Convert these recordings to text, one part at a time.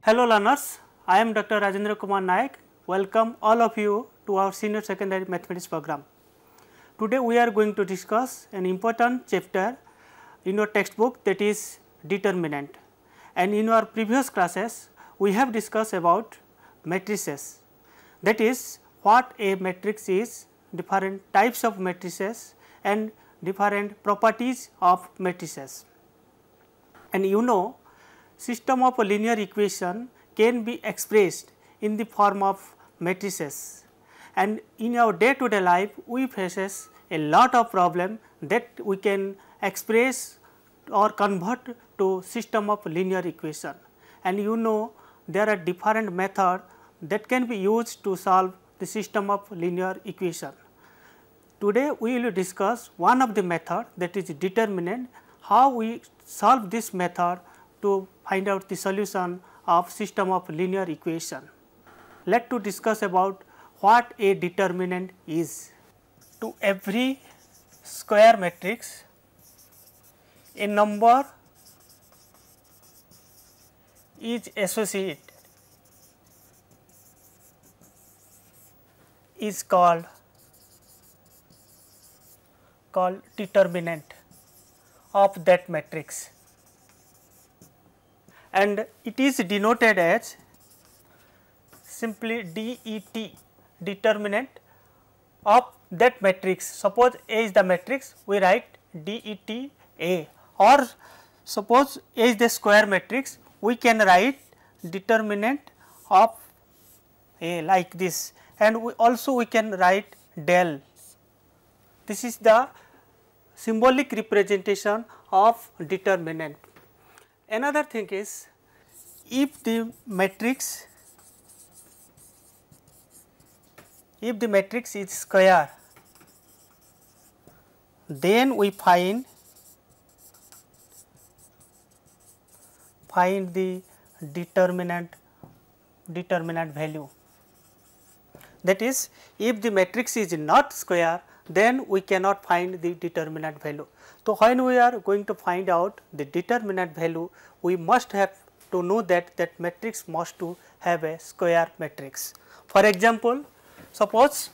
Hello learners, I am Dr. Rajendra Kumar Naik. Welcome all of you to our senior secondary mathematics program. Today we are going to discuss an important chapter in your textbook, that is determinant, and in our previous classes we have discussed about matrices, that is what a matrix is, different types of matrices and different properties of matrices. And you know, system of a linear equation can be expressed in the form of matrices, and in our day to day life we faces a lot of problem that we can express or convert to system of linear equation. And you know, there are different methods that can be used to solve the system of linear equation. Today we will discuss one of the method, that is determinant, how we solve this method to find out the solution of system of linear equation. Let to discuss about what a determinant is. To every square matrix, a number is associated, is called determinant of that matrix, and it is denoted as simply DET, determinant of that matrix. Suppose A is the matrix, we write DET A, or suppose A is the square matrix, we can write determinant of A like this, and we can write del. This is the symbolic representation of determinant. Another thing is, if the matrix is square, then we find the determinant value. That is, if the matrix is not square, then we cannot find the determinant value. So, when we are going to find out the determinant value, we must have to know that matrix must to have a square matrix. For example, suppose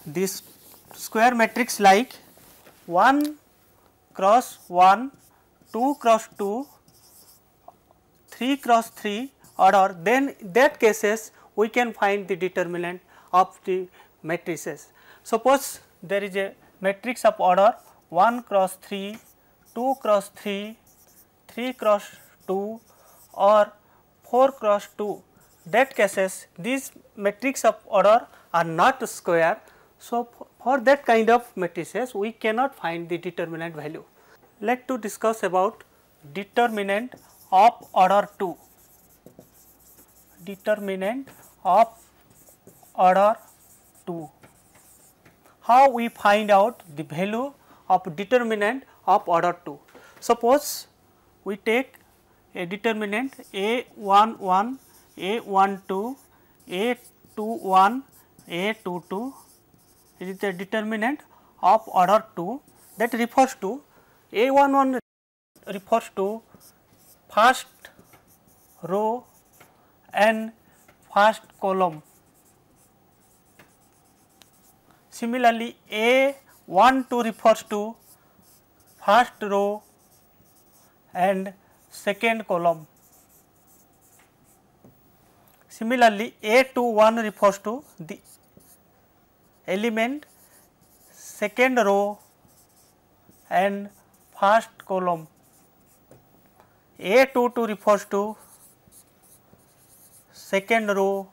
this square matrix like 1 cross 1, 2 cross 2, 3 cross 3 order, then in that cases we can find the determinant of the matrices. Suppose there is a matrix of order 1 cross 3, 2 cross 3, 3 cross 2 or 4 cross 2, that cases these matrix of order are not square. So, for that kind of matrices we cannot find the determinant value. Let to discuss about determinant of order 2. Determinant of order 2. How we find out the value of determinant of order 2? Suppose we take a determinant A11, A12, A21, A22, it is the determinant of order 2, that refers to A11 refers to first row and first column. Similarly, A12 refers to first row and second column. Similarly, A21 refers to the element second row and first column. A22 refers to second row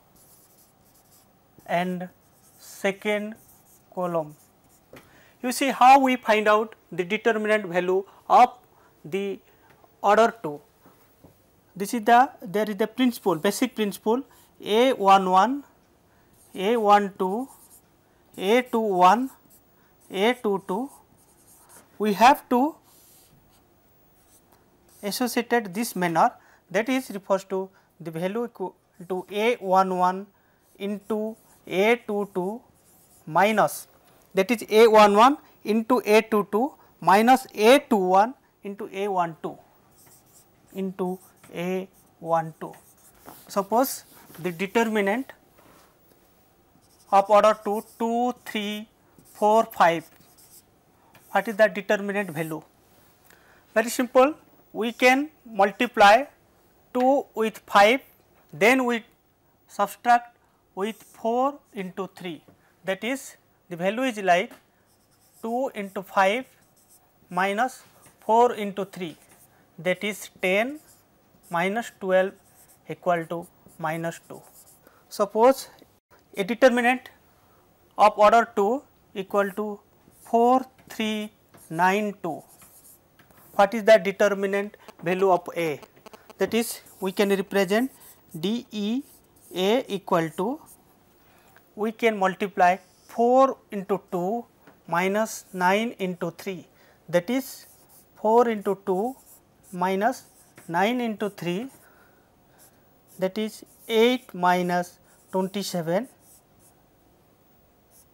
and second column. You see how we find out the determinant value of the order 2. This is there is the principle, basic principle A11, A12, A21, A22. We have to associate this manner, that is refers to the value equal to A11 into A22 minus, that is A11 into A22 minus A21 into A12 into A12. Suppose the determinant of order 2, 2, 3, 4, 5. What is the determinant value? Very simple, we can multiply 2 with 5, then we subtract with 4 into 3, that is the value is like 2 into 5 minus 4 into 3, that is 10 minus 12 equal to minus 2. Suppose a determinant of order 2 equal to 4392. What is the determinant value of A? That is, we can represent DE A equal to, we can multiply 4 into 2 minus 9 into 3, that is 4 into 2 minus 9 into 3, that is 8 minus 27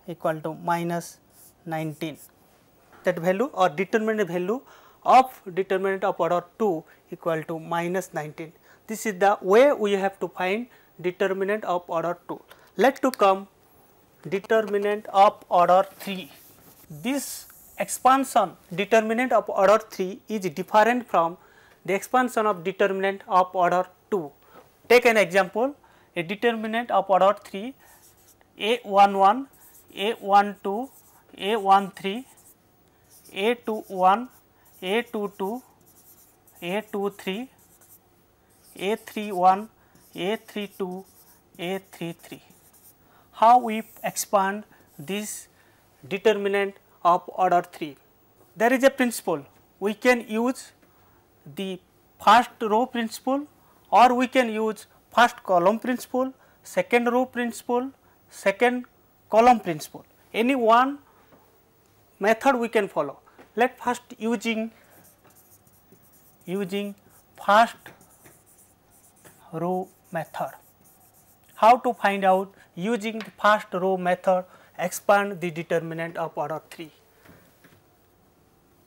equal to minus 19. That value or determinant value of determinant of order 2 equal to minus 19. This is the way we have to find determinant of order 2. Let to come determinant of order 3. This expansion determinant of order 3 is different from the expansion of determinant of order 2. Take an example, a determinant of order 3 A11, A12, A13, A21, A22, A23, A31, A32, A33. How we expand this determinant of order 3? There is a principle, we can use the first row principle or we can use first column principle, second row principle, second column principle. Any one method we can follow. Let first using first row method. How to find out using the first row method expand the determinant of order 3.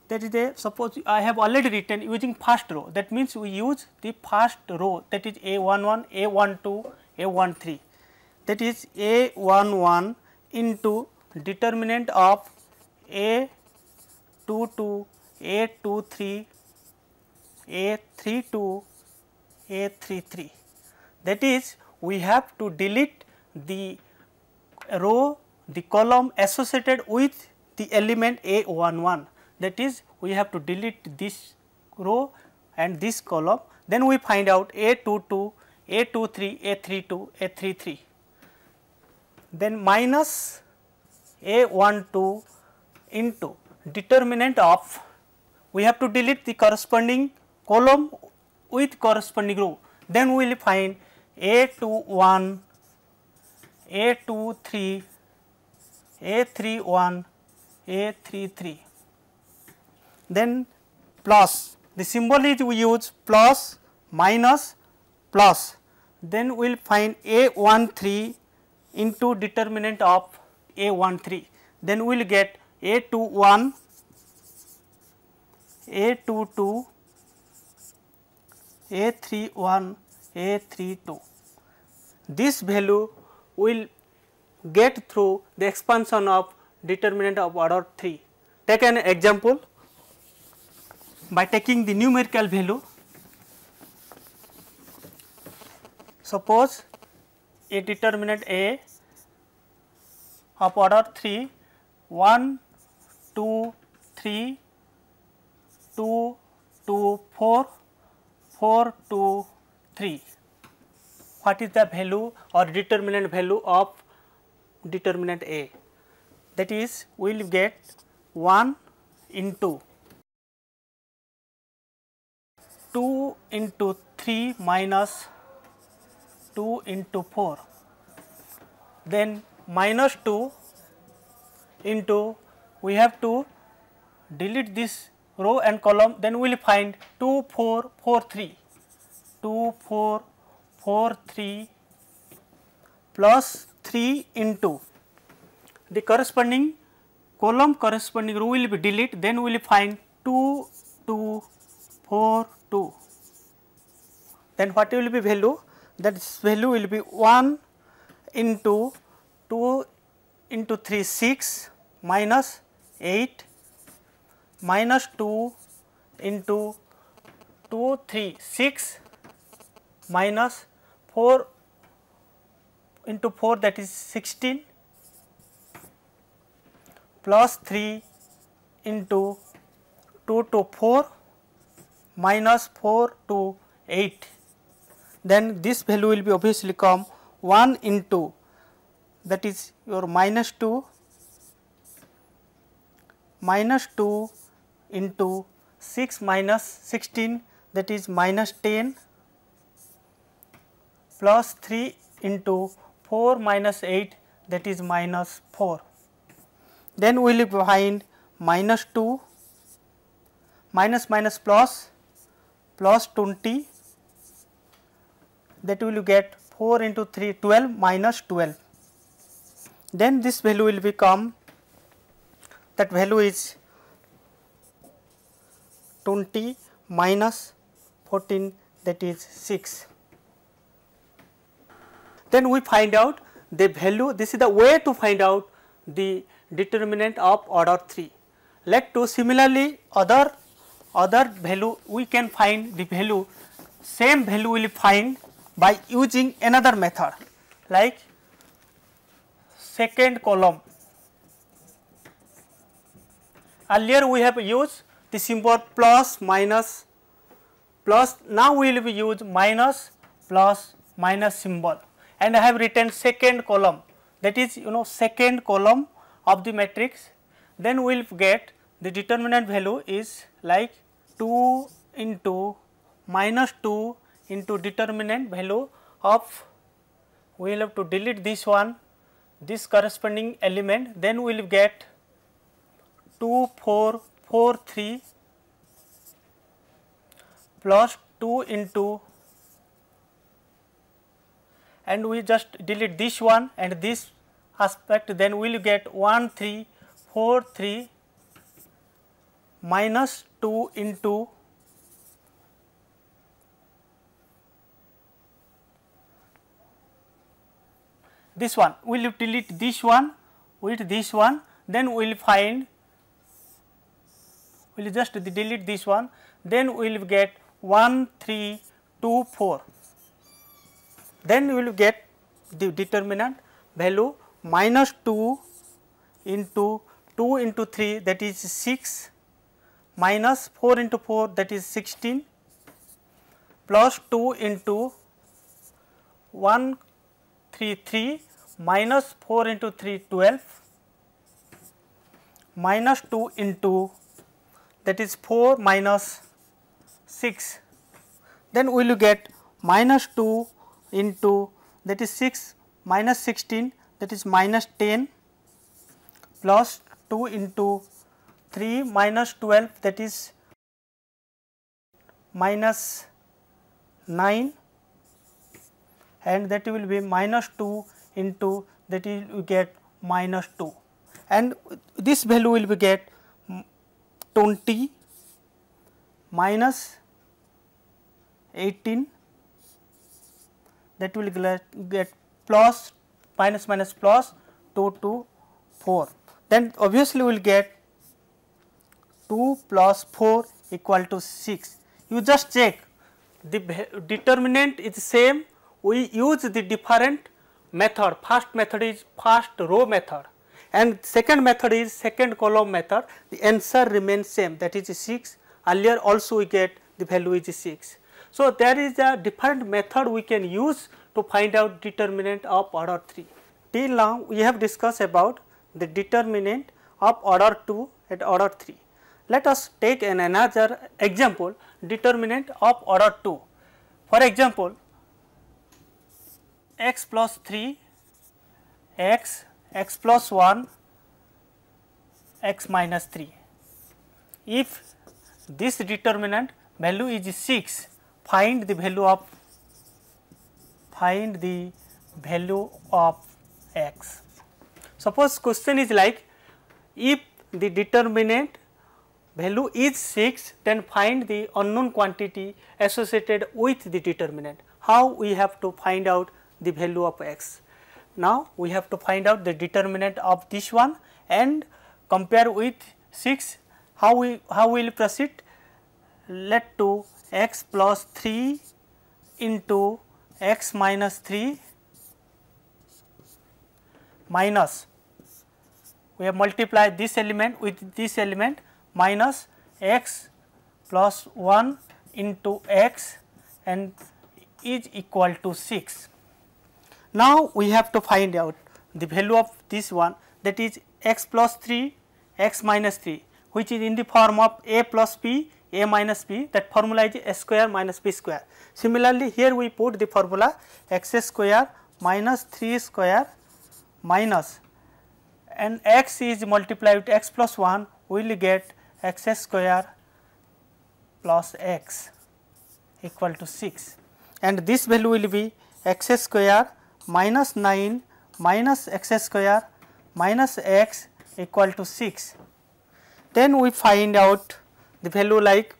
That is a, suppose I have already written using first row, that means we use the first row, that is A11, A12, A13, that is A11 into determinant of A22, A23, A32, A33. That is, we have to delete the row, the column associated with the element A11. That is, we have to delete this row and this column, then we find out A22, A23, A32, A33. Then minus A12 into determinant of, we have to delete the corresponding column with corresponding row, then we will find A21, A23, A31, A33. Then plus, the symbol is we use plus, minus, plus, then we will find A13 into determinant of A13, then we will get A21, A22, A31, A32. This value will get through the expansion of determinant of order 3. Take an example by taking the numerical value. Suppose a determinant A of order 3, 1, 2, 3, 2, 2, 4, 4, 2, 3. What is the value or determinant value of determinant A? That is, we will get 1 into 2 into 3 minus 2 into 4, then minus 2 into, we have to delete this row and column, then we will find 2, 4, 4, 3, 2, 4, 4, 3 plus 3 into the corresponding column, corresponding row will be delete, then we will find 2, 2, 4, 2. then what will be value? That value will be 1 into 2 into 3 6 minus 8 minus 2 into 2 3 6 minus 4 into 4, that is 16, plus 3 into 2 to 4 minus 4 to 8. Then this value will be obviously come 1 into, that is your minus 2 into 6 minus 16, that is minus 10, plus 3 into 4 minus 8, that is minus 4. Then we will find minus 2 minus minus plus 20, that we will get 4 into 3 12 minus 12. Then this value will become, that value is 20 minus 14, that is 6. Then we find out the value. This is the way to find out the determinant of order 3. Let to similarly other value we can find the value, same value we will find by using another method like second column. Earlier we have used the symbol plus minus plus, now we will be use minus plus minus symbol, and I have written second column, that is second column of the matrix. Then we will get the determinant value is like 2 into minus 2 into determinant value of, we will have to delete this one, this corresponding element, then we will get 2 4 4 3 plus 2 into, and we just delete this one and this aspect, then we will get 1 3 4 3 minus 2 into this one. We will delete this one with this one, then we will find, we will just delete this one, then we will get 1 3 2 4. Then we will get the determinant value minus 2 into 2 into 3, that is 6, minus 4 into 4, that is 16, plus 2 into 1 3 3 minus 4 into 3 12, minus 2 into, that is 4 minus 6. Then we will get minus 2 into, that is 6 minus 16, that is minus 10, plus 2 into 3 minus 12, that is minus 9, and that will be minus 2 into, that is we get minus 2, and this value will be get 20 minus 18, that will get plus minus minus plus 2 to 4. Then obviously we will get 2 plus 4 equal to 6. You just check, the determinant is same, we use the different method. First method is first row method and second method is second column method. The answer remains same, that is 6. Earlier also we get the value is 6. So, there is a different method we can use to find out determinant of order 3. Till now we have discussed about the determinant of order 2 and order 3. Let us take another example, determinant of order 2. For example, x plus 3, x plus 1, x minus 3. If this determinant value is 6, find the value of x. Suppose question is like, if the determinant value is 6, then find the unknown quantity associated with the determinant. How we have to find out the value of x? Now we have to find out the determinant of this one and compare with 6. How we will proceed? Let to x plus 3 into x minus 3 minus, we have multiplied this element with this element, minus x plus 1 into x and is equal to 6. Now we have to find out the value of this one, that is x plus 3, x minus 3, which is in the form of a plus b, a minus b, that formula is s square minus b square. Similarly, here we put the formula x square minus 3 square minus, and x is multiplied with x plus 1, we will get x square plus x equal to 6, and this value will be x square minus 9 minus x square minus x equal to 6. Then we find out the value like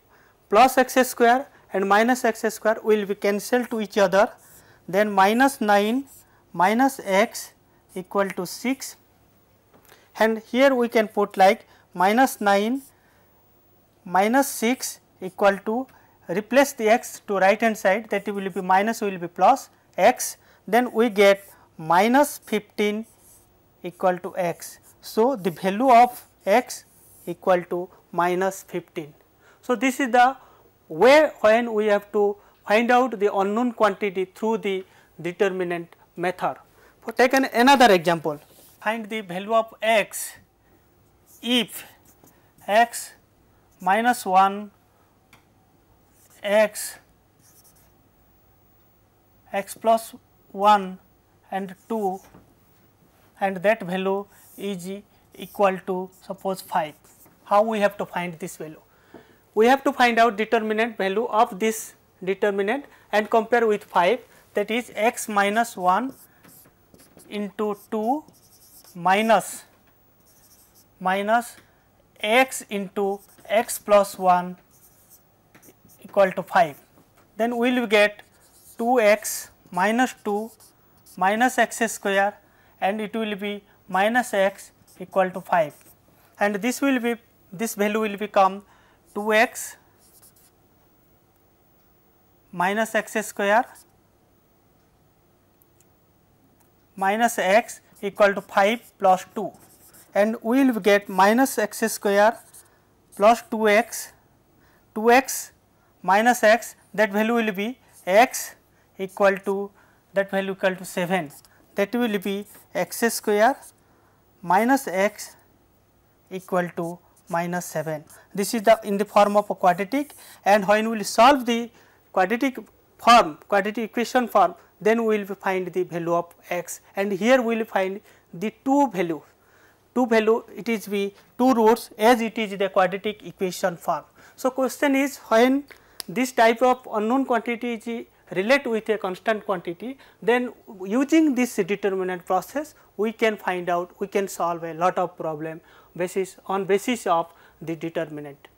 plus x square and minus x square will be cancelled to each other, then minus 9 minus x equal to 6, and here we can put like minus 9 minus 6 equal to, replace the x to right hand side, that will be minus will be plus x, then we get minus 15 equal to x. So, the value of x equal to minus 15. So, this is the way when we have to find out the unknown quantity through the determinant method. For take another example, find the value of x if x minus 1, x plus 1 and 2, and that value is equal to suppose 5. How we have to find this value? We have to find out determinant value of this determinant and compare with 5, that is x minus 1 into 2 minus x into x plus 1 equal to 5. Then we will get 2x minus 2 minus x square, and it will be minus x equal to 5, and this will be, this value will become 2x minus x square minus x equal to 5 plus 2, and we will get minus x square plus 2x minus x, that value will be x equal to, that value equal to 7, that will be x square minus x equal to minus 7. This is the in the form of a quadratic, and when we will solve the quadratic form, quadratic equation form, then we will find the value of x, and here we will find the two value, it is be two roots as it is the quadratic equation form. So, question is, when this type of unknown quantity is relate with a constant quantity, then using this determinant process we can find out, we can solve a lot of problem on basis of the determinant.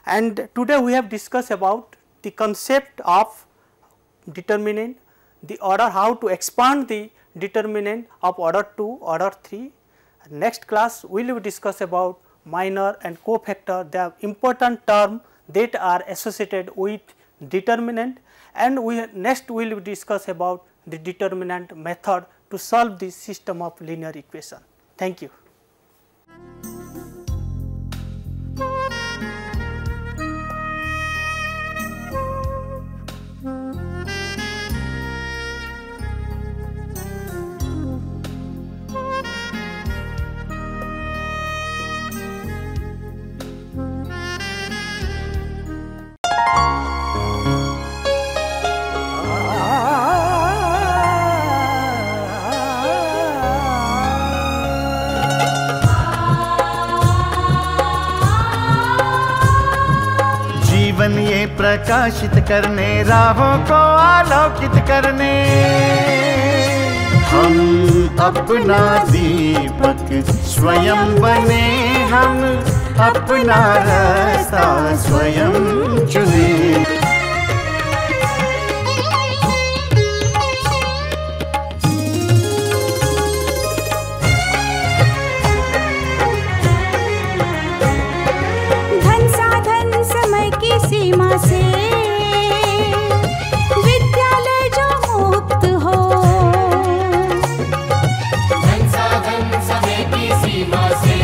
And today we have discussed about the concept of determinant, the order, how to expand the determinant of order 2, order 3. Next class we will discuss about minor and cofactor, the important term that are associated with determinant, and next we will discuss about the determinant method to solve this system of linear equation. Thank you. ये प्रकाशित करने, राहों को आलोकित करने, हम अपना दीपक स्वयं बने, हम अपना रास्ता स्वयं चुने। धन साधन समय की सीमा से विद्यालय जो मुक्त हो, धन साधन समय की सीमा से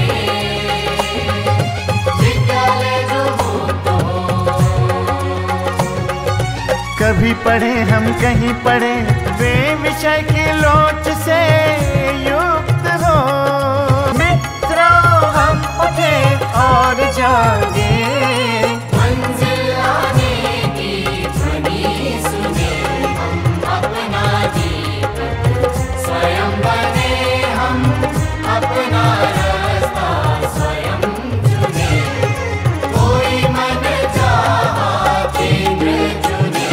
विद्यालय जो मुक्त हो। कभी पढ़े हम कहीं पढ़े वे विषय की लोच से युक्त हो। मित्रों हम उठे और जागे, मंजिल आने की ध्वनि सुने। हम अपना जीवन स्वयं बने, हम अपना रास्ता स्वयं चुने। कोई मन चाहा केंद्र चुने।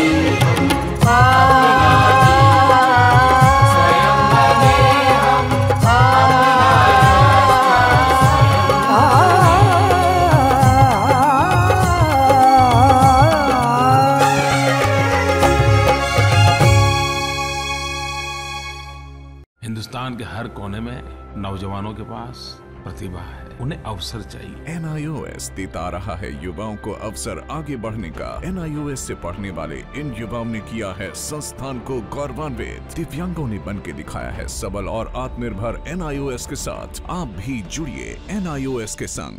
हिंदुस्तान के हर कोने में नौजवानों के पास प्रतिभा है, उन्हें अवसर चाहिए। NIOS देता रहा है युवाओं को अवसर आगे बढ़ने का। NIOS से पढ़ने वाले इन युवाओं ने किया है संस्थान को गौरवान्वित। दिव्यांगों ने बन के दिखाया है सबल और आत्मनिर्भर। NIOS के साथ आप भी जुड़िए NIOS के संग।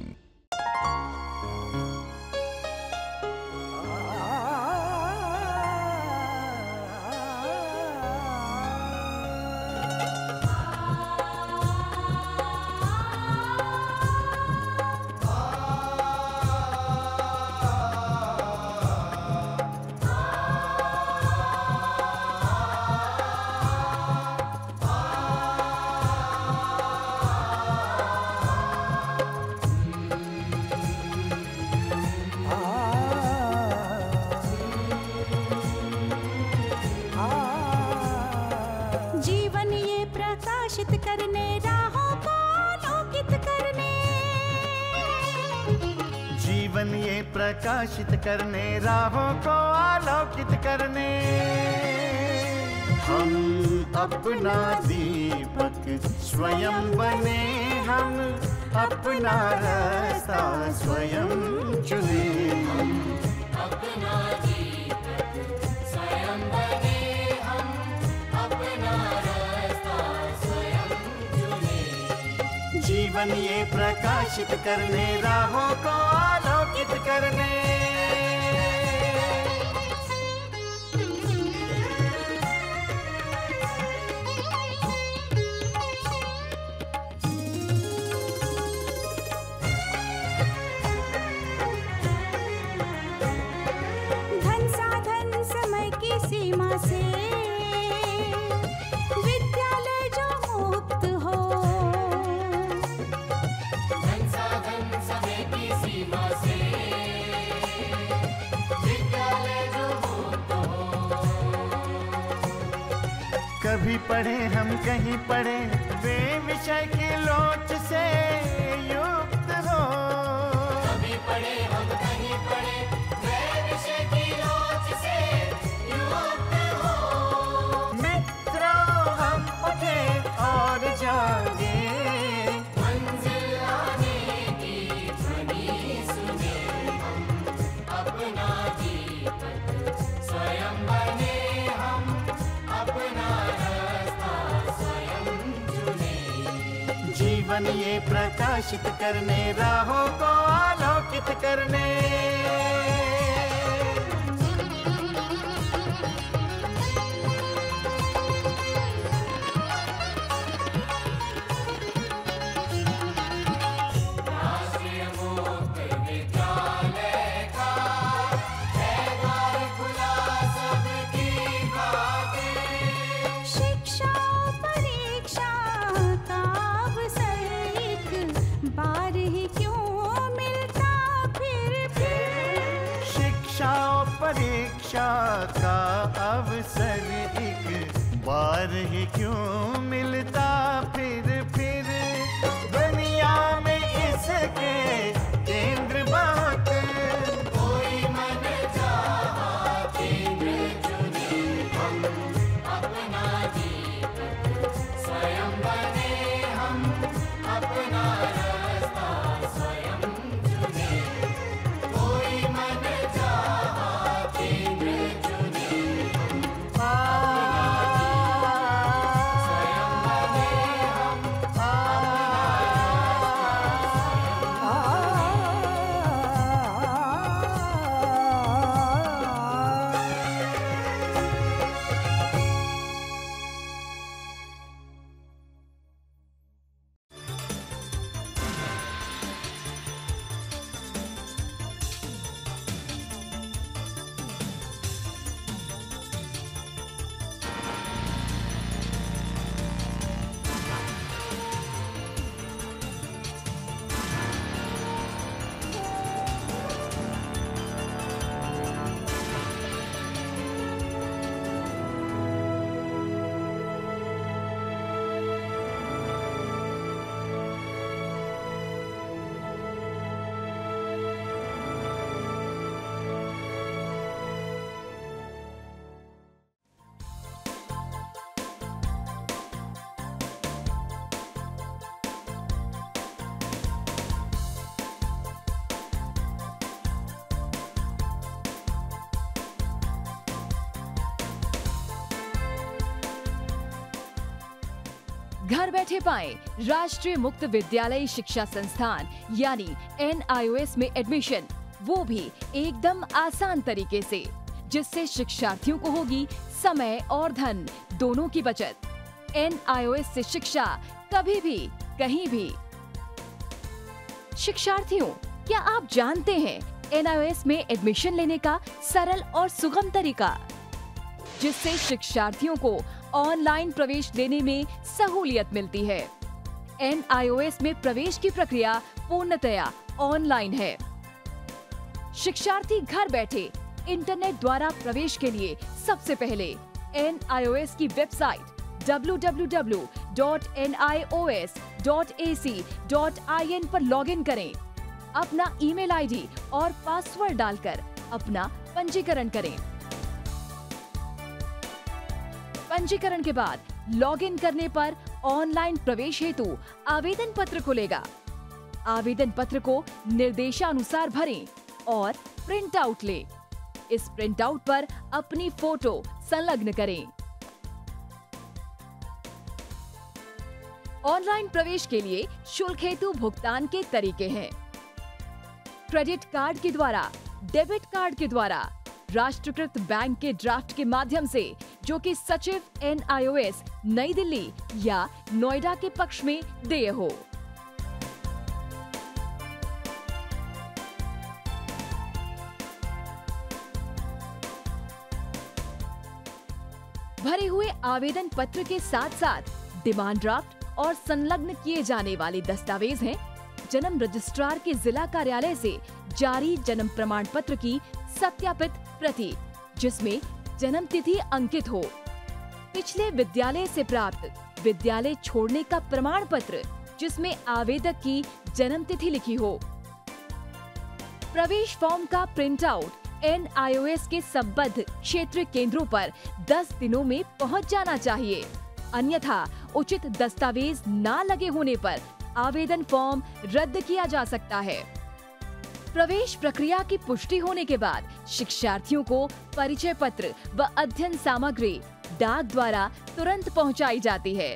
जीवन ये प्रकाशित करने, राहों को आलोकित करने। जीवन ये प्रकाशित करने, राहों को आलोकित करने। हम अपना दीपक स्वयं बने, हम अपना रास्ता स्वयं चुने। अपना दीपक स्वयं बने, हम अपना रास्ता स्वयं चुने। जीवन ये प्रकाशित करने, राहों को आलोकित करने। धन साधन समय की सीमा से विद्यालय जो मुक्त हो, धन साधन समय की सीमा से विद्यालय जो मुक्त हो। कभी पढ़े हम कहीं पढ़े वे विषय की लोच से युक्त हो। कभी पढ़े हम कहीं पढ़े वे विषय की लोच से युक्त हो। मित्रों हम उठे और जागे, मंजिल आने की ध्वनि सुने। हम अपना जीवन स्वयं बने, हम अपना रास्ता स्वयं चुने। जीवन ये प्रकाशित करने, राहों को आलोकित करने। राष्ट्रीय मुक्त विद्यालय का है द्वार खुला सबकी खातिर। शिक्षा परीक्षा का अवसर एक बार ही क्यों मिलता फिर। शिक्षा और परीक्षा का अवसर एक बार ही क्यों मिलता फिर। दुनिया में इसके घर बैठे पाएं राष्ट्रीय मुक्त विद्यालय शिक्षा संस्थान यानी NIOS में एडमिशन, वो भी एकदम आसान तरीके से, जिससे शिक्षार्थियों को होगी समय और धन दोनों की बचत। NIOS से शिक्षा कभी भी कहीं भी। शिक्षार्थियों, क्या आप जानते हैं NIOS में एडमिशन लेने का सरल और सुगम तरीका, जिससे शिक्षार्थियों को ऑनलाइन प्रवेश लेने में सहूलियत मिलती है। NIOS में प्रवेश की प्रक्रिया पूर्णतया ऑनलाइन है। शिक्षार्थी घर बैठे इंटरनेट द्वारा प्रवेश के लिए सबसे पहले NIOS की वेबसाइट www.nios.ac.in पर लॉगिन करें। अपना ईमेल आईडी और पासवर्ड डालकर अपना पंजीकरण करें। पंजीकरण के बाद लॉगिन करने पर ऑनलाइन प्रवेश हेतु आवेदन पत्र खुलेगा। आवेदन पत्र को निर्देशानुसार भरें और प्रिंट आउट लें। इस प्रिंट आउट पर अपनी फोटो संलग्न करें। ऑनलाइन प्रवेश के लिए शुल्क हेतु भुगतान के तरीके हैं: क्रेडिट कार्ड के द्वारा, डेबिट कार्ड के द्वारा, राष्ट्रीयकृत बैंक के ड्राफ्ट के माध्यम से, जो कि सचिव NIOS नई दिल्ली या नोएडा के पक्ष में देय हो। भरे हुए आवेदन पत्र के साथ साथ डिमांड ड्राफ्ट और संलग्न किए जाने वाले दस्तावेज हैं जन्म रजिस्ट्रार के जिला कार्यालय से जारी जन्म प्रमाण पत्र की सत्यापित प्रति, जिसमें जन्म तिथि अंकित हो, पिछले विद्यालय से प्राप्त विद्यालय छोड़ने का प्रमाण पत्र जिसमें आवेदक की जन्म तिथि लिखी हो। प्रवेश फॉर्म का प्रिंट आउट NIOS के संबद्ध क्षेत्रीय केंद्रों पर 10 दिनों में पहुंच जाना चाहिए, अन्यथा उचित दस्तावेज न लगे होने पर आवेदन फॉर्म रद्द किया जा सकता है। प्रवेश प्रक्रिया की पुष्टि होने के बाद शिक्षार्थियों को परिचय पत्र व अध्ययन सामग्री डाक द्वारा तुरंत पहुंचाई जाती है।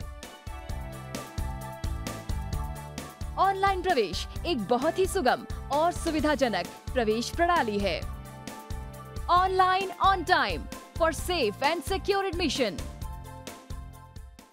ऑनलाइन प्रवेश एक बहुत ही सुगम और सुविधाजनक प्रवेश प्रणाली है। Online on time for safe and secure admission.